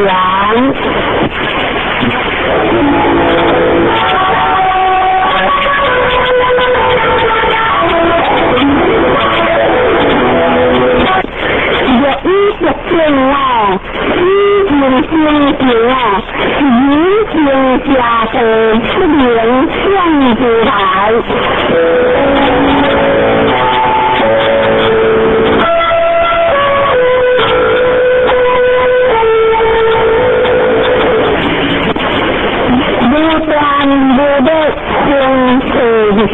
阳。正啊，心情心情啊，人情家的不能向子来。不断不的生死是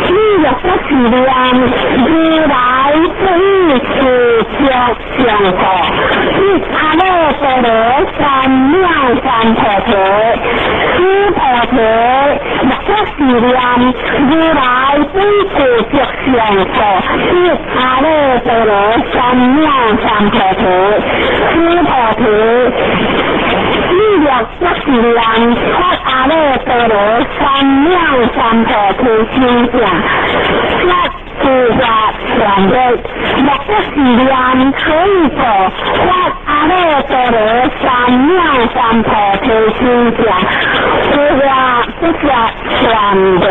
你若不体谅，如来不是相合。你阿弥陀罗三藐三菩提，诸菩提若不体谅，如来不是相合。你阿弥陀罗三藐三菩提，诸菩提。你若不体谅，阿弥陀罗三藐三菩提心想，那自法全的，若不体谅可以做，阿弥陀罗三藐三菩提心想，自法不法全的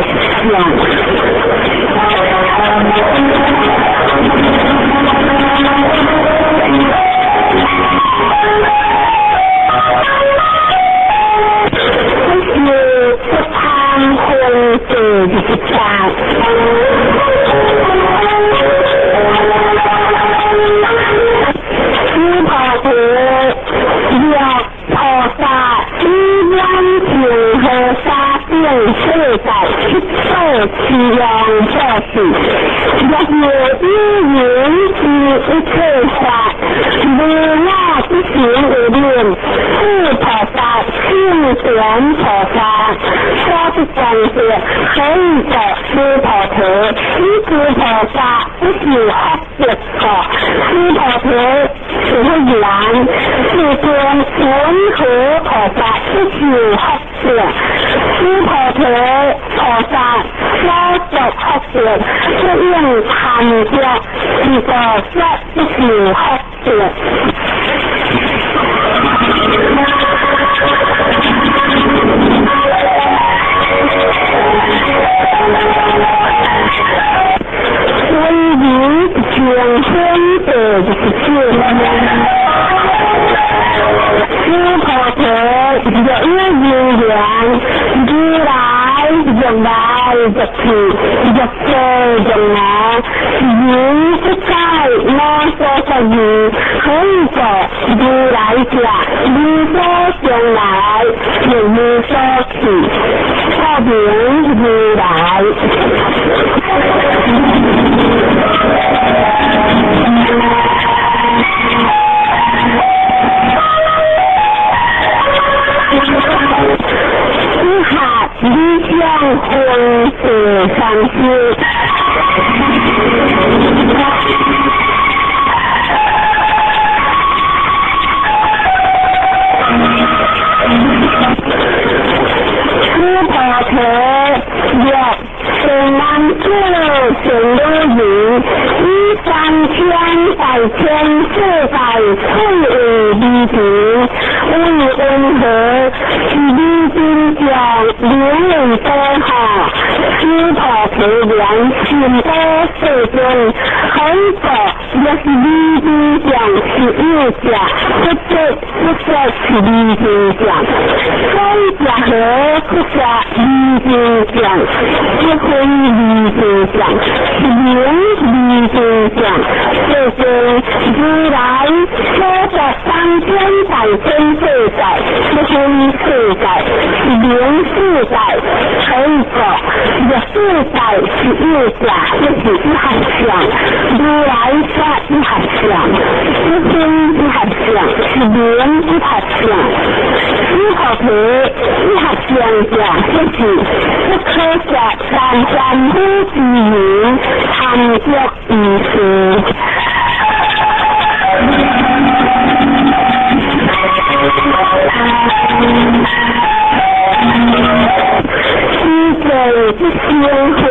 为一生婚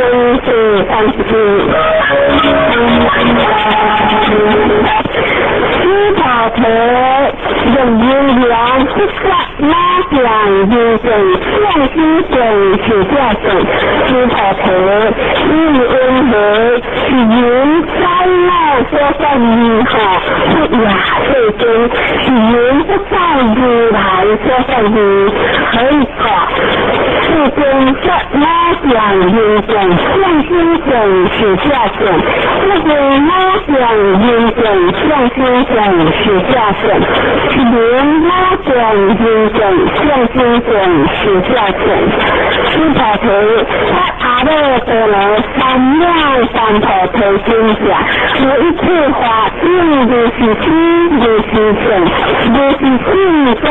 是三十斯跑头用阴阳不杀拉讲阴正向心正是下正斯跑头因温和是云灾难说在你好不雅最终是云不在如来说在你可以搞是中这拉讲阴正向心正是下正这个拉讲阴正向心正是下正是云拉讲阴正向心正是下正斯跑头他阿乐得了三量三跑头心想有一次法定的是心的是正的是现在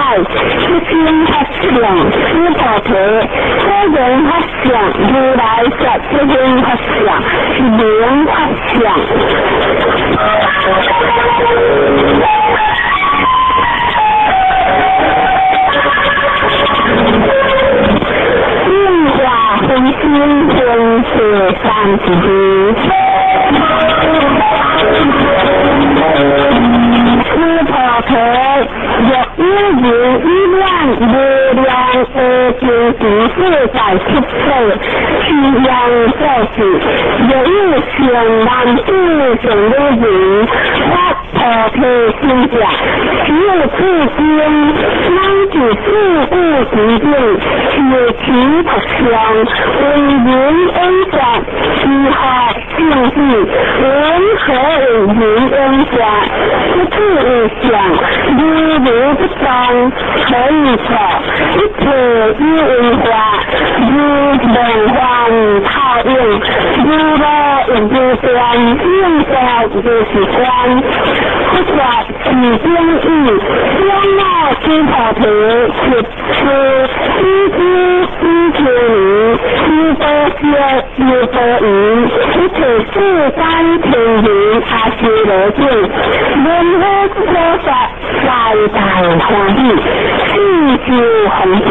是心他想斯跑头这人他想如来在这人他想是灵他想净化分心分是30斯跑头有1人1万无量的经济410岁去阳受死有一选男子选的人他跑头心讲只有至今男子事故疾病有其不相为人恩感其好性质人和人恩感不自想如如不当可以找一切依文化如文化套用如了研究端用到就是观不管其经义相貌之跑头是一千零一多些一多赢一切是三千零阿修罗境人和佛法在大欢喜四修恒平